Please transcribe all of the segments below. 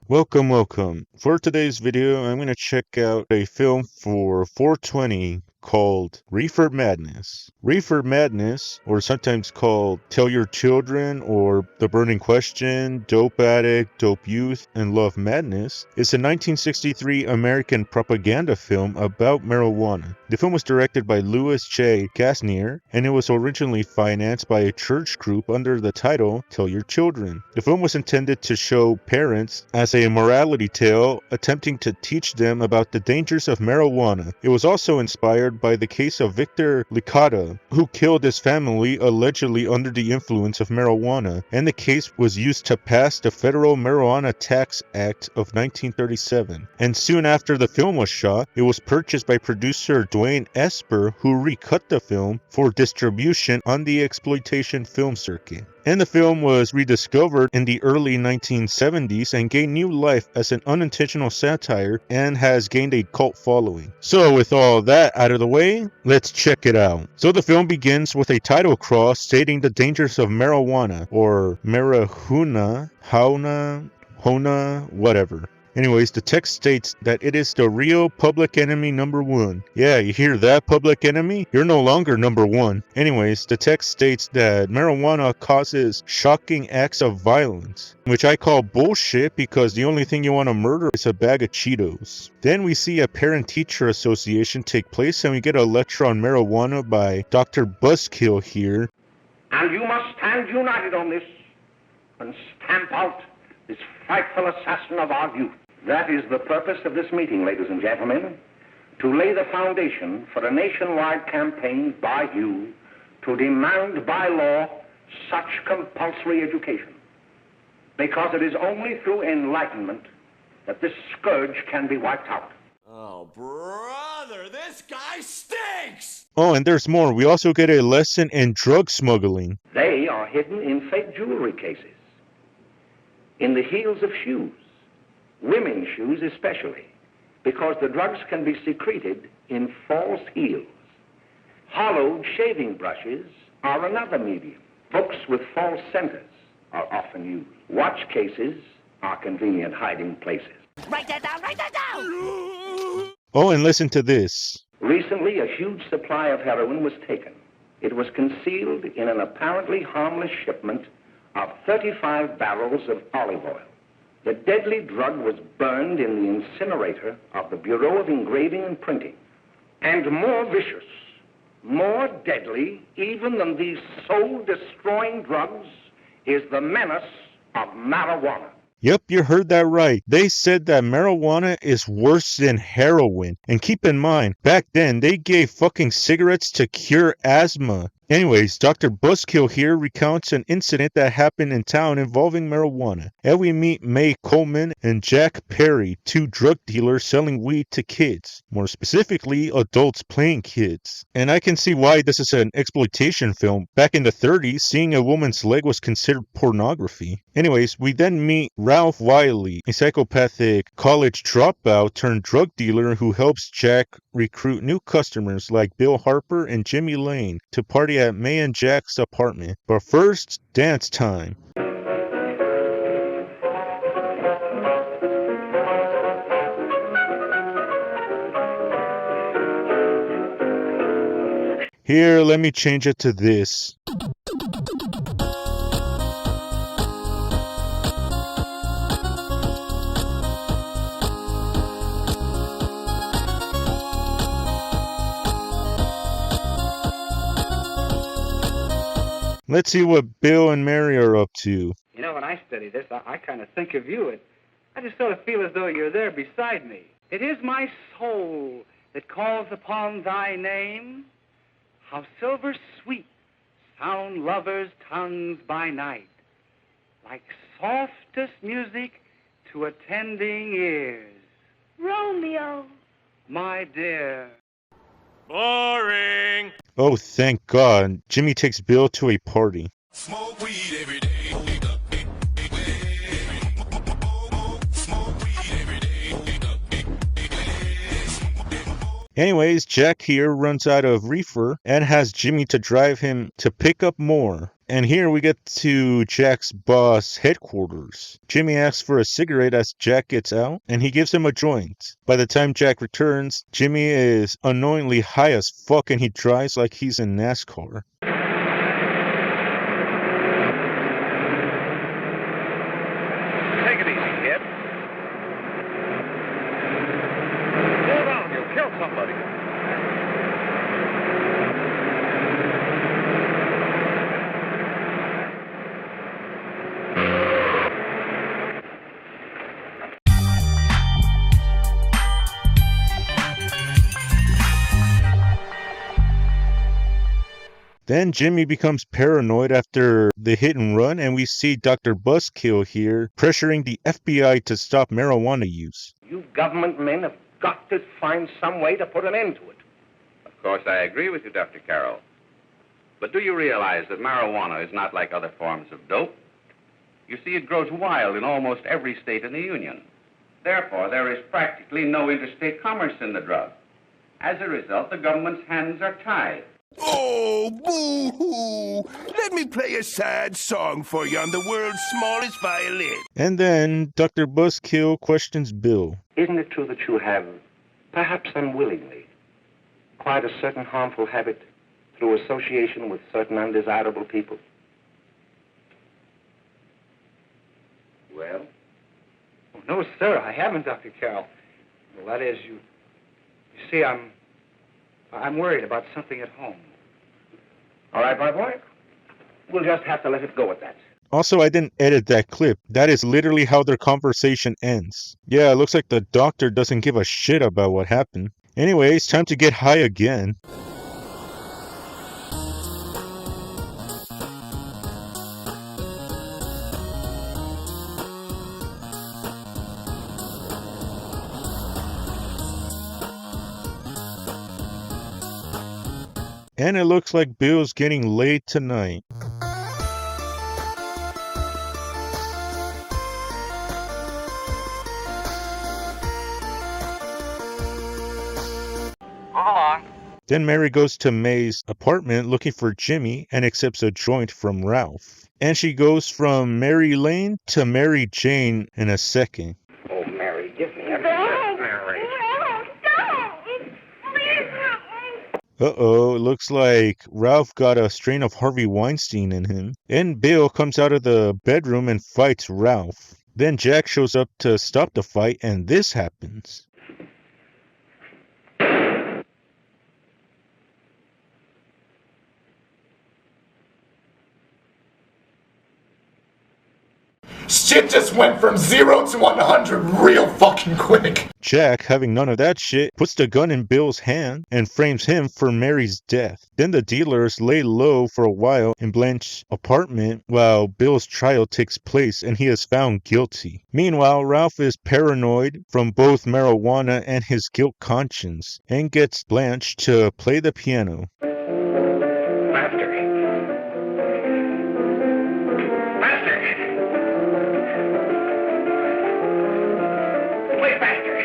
Welcome, welcome. For today's video, I'm going to check out a film for 420 called Reefer Madness. Reefer Madness, or sometimes called Tell Your Children or The Burning Question, Dope Addict, Dope Youth, and Love Madness, is a 1963 American propaganda film about marijuana. The film was directed by Louis J. Gasnier, and it was originally financed by a church group under the title Tell Your Children. The film was intended to show parents as a morality tale attempting to teach them about the dangers of marijuana. It was also inspired by the case of Victor Licata, who killed his family allegedly under the influence of marijuana, and the case was used to pass the Federal Marijuana Tax Act of 1937. And soon after the film was shot, it was purchased by producer Dwayne Esper, who recut the film for distribution on the exploitation film circuit. And the film was rediscovered in the early 1970s and gained new life as an unintentional satire and has gained a cult following. So with all that out of the way, let's check it out. So the film begins with a title cross stating the dangers of marijuana, or marihuna, hona, whatever. Anyways, the text states that it is the real public enemy number one. Yeah, you hear that, public enemy? You're no longer number one. Anyways, the text states that marijuana causes shocking acts of violence, which I call bullshit because the only thing you want to murder is a bag of Cheetos. Then we see a parent-teacher association take place and we get a lecture on marijuana by Dr. Buzzkill here. And you must stand united on this and stamp out this frightful assassin of our youth. That is the purpose of this meeting, ladies and gentlemen, to lay the foundation for a nationwide campaign by you to demand by law such compulsory education. Because it is only through enlightenment that this scourge can be wiped out. Oh, brother, this guy stinks! Oh, and there's more. We also get a lesson in drug smuggling. They are hidden in fake jewelry cases, in the heels of shoes, women's shoes especially, because the drugs can be secreted in false heels. Hollowed shaving brushes are another medium. Books with false centers are often used. Watch cases are convenient hiding places. Write that down, write that down! Oh, and listen to this. Recently, a huge supply of heroin was taken. It was concealed in an apparently harmless shipment of 35 barrels of olive oil. The deadly drug was burned in the incinerator of the Bureau of Engraving and Printing. And more vicious, more deadly, even than these soul-destroying drugs, is the menace of marijuana. Yep, you heard that right. They said that marijuana is worse than heroin. And keep in mind, back then, they gave fucking cigarettes to cure asthma. Anyways, Dr. Buzzkill here recounts an incident that happened in town involving marijuana. And we meet May Coleman and Jack Perry, two drug dealers selling weed to kids. More specifically, adults playing kids. And I can see why this is an exploitation film. Back in the 30s, seeing a woman's leg was considered pornography. Anyways, we then meet Ralph Wiley, a psychopathic college dropout turned drug dealer who helps Jack recruit new customers like Bill Harper and Jimmy Lane to party at May and Jack's apartment. But first, dance time. Here, let me change it to this. Let's see what Bill and Mary are up to. You know, when I study this, I kind of think of you. I just sort of feel as though you're there beside me. It is my soul that calls upon thy name. How silver sweet sound lovers' tongues by night, like softest music to attending ears. Romeo. My dear. Boring! Oh, thank God. Jimmy takes Bill to a party. Smoke weed every day. Anyways, Jack here runs out of reefer and has Jimmy to drive him to pick up more. And here we get to Jack's boss headquarters. Jimmy asks for a cigarette as Jack gets out, and he gives him a joint. By the time Jack returns, Jimmy is unknowingly high as fuck and he drives like he's in NASCAR. Take it easy, kid. Slow down, you'll kill somebody. Then Jimmy becomes paranoid after the hit and run, and we see Dr. Buzzkill here pressuring the FBI to stop marijuana use. You government men have got to find some way to put an end to it. Of course, I agree with you, Dr. Carroll. But do you realize that marijuana is not like other forms of dope? You see, it grows wild in almost every state in the Union. Therefore, there is practically no interstate commerce in the drug. As a result, the government's hands are tied. Oh, boo-hoo! Let me play a sad song for you on the world's smallest violin. And then Dr. Buzzkill questions Bill. Isn't it true that you have, perhaps unwillingly, acquired a certain harmful habit through association with certain undesirable people? Well? Oh, no, sir, I haven't, Dr. Carroll. Well, that is, you see, I'm worried about something at home. All right, my boy. We'll just have to let it go at that. Also, I didn't edit that clip. That is literally how their conversation ends. Yeah, it looks like the doctor doesn't give a shit about what happened. Anyways, time to get high again. And it looks like Bill's getting laid tonight. Then Mary goes to May's apartment looking for Jimmy and accepts a joint from Ralph. And she goes from Mary Lane to Mary Jane in a second. Oh, Mary, give me a No, Mary. no, don't. Please, no. Uh-oh, it looks like Ralph got a strain of Harvey Weinstein in him. And Bill comes out of the bedroom and fights Ralph. Then Jack shows up to stop the fight, and this happens. Shit just went from 0 to 100 real fucking quick. Jack, having none of that shit, puts the gun in Bill's hand and frames him for Mary's death. Then the dealers lay low for a while in Blanche's apartment while Bill's trial takes place and he is found guilty. Meanwhile, Ralph is paranoid from both marijuana and his guilt conscience and gets Blanche to play the piano. Master. Master. Play faster.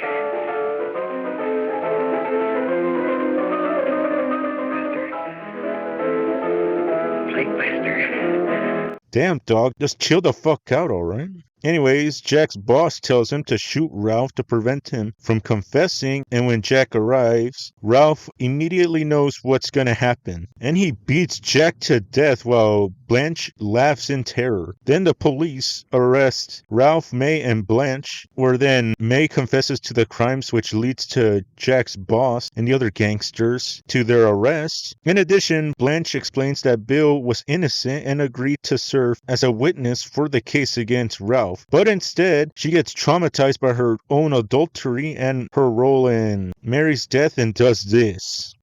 Play faster. Damn, dog, just chill the fuck out, alright? Anyways, Jack's boss tells him to shoot Ralph to prevent him from confessing, and when Jack arrives, Ralph immediately knows what's gonna happen, and he beats Jack to death while Blanche laughs in terror. Then the police arrest Ralph, May, and Blanche, where then May confesses to the crimes, which leads to Jack's boss and the other gangsters to their arrest. In addition, Blanche explains that Bill was innocent and agreed to serve as a witness for the case against Ralph. But instead, she gets traumatized by her own adultery and her role in Mary's death and does this.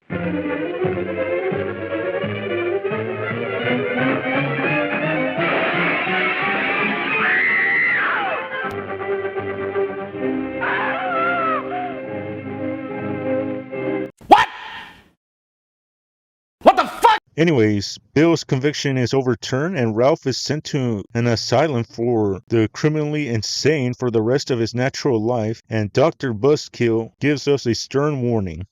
What? What the fuck? Anyways, Bill's conviction is overturned and Ralph is sent to an asylum for the criminally insane for the rest of his natural life, and Dr. Buzzkill gives us a stern warning.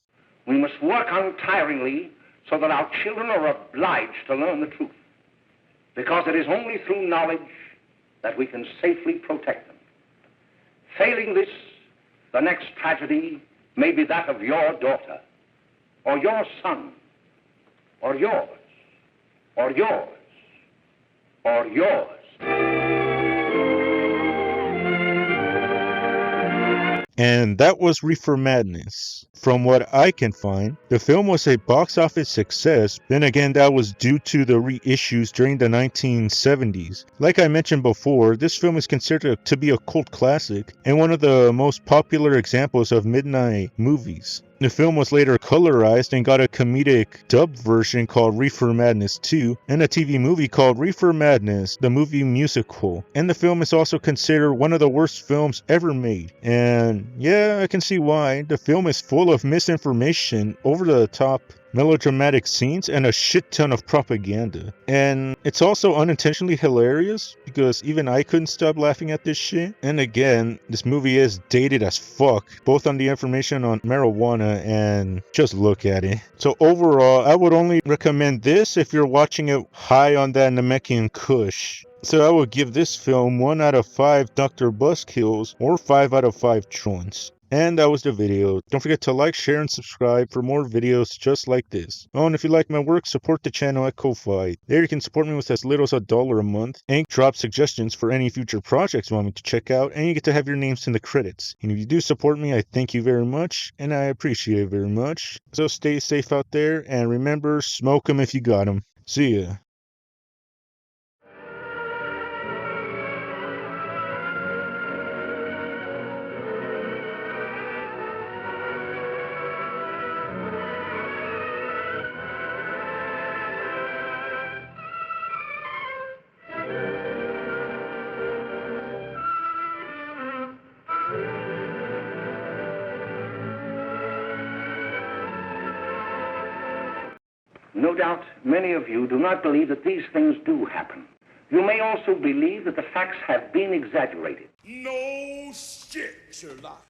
We must work untiringly so that our children are obliged to learn the truth. because it is only through knowledge that we can safely protect them. Failing this, the next tragedy may be that of your daughter, or your son, or yours, or yours, or yours. And that was Reefer Madness. From what I can find, the film was a box office success. Then again, that was due to the reissues during the 1970s. Like I mentioned before, this film is considered to be a cult classic and one of the most popular examples of midnight movies. The film was later colorized and got a comedic dubbed version called Reefer Madness 2 and a TV movie called Reefer Madness, the movie musical. And the film is also considered one of the worst films ever made. And yeah, I can see why. The film is full of misinformation, over the top melodramatic scenes, and a shit ton of propaganda. And it's also unintentionally hilarious because even I couldn't stop laughing at this shit. And again, this movie is dated as fuck, both on the information on marijuana and just look at it. So overall, I would only recommend this if you're watching it high on that Namekian Kush. So I would give this film 1 out of 5 Dr. Buzzkills or 5 out of 5 joints. And that was the video. Don't forget to like, share, and subscribe for more videos just like this. Oh, and if you like my work, support the channel at Ko-Fi. There you can support me with as little as $1 a month, and drop suggestions for any future projects you want me to check out, and you get to have your names in the credits. And if you do support me, I thank you very much, and I appreciate it very much. So stay safe out there, and remember, smoke 'em if you got 'em. See ya. No doubt many of you do not believe that these things do happen. You may also believe that the facts have been exaggerated. No shit, Sherlock.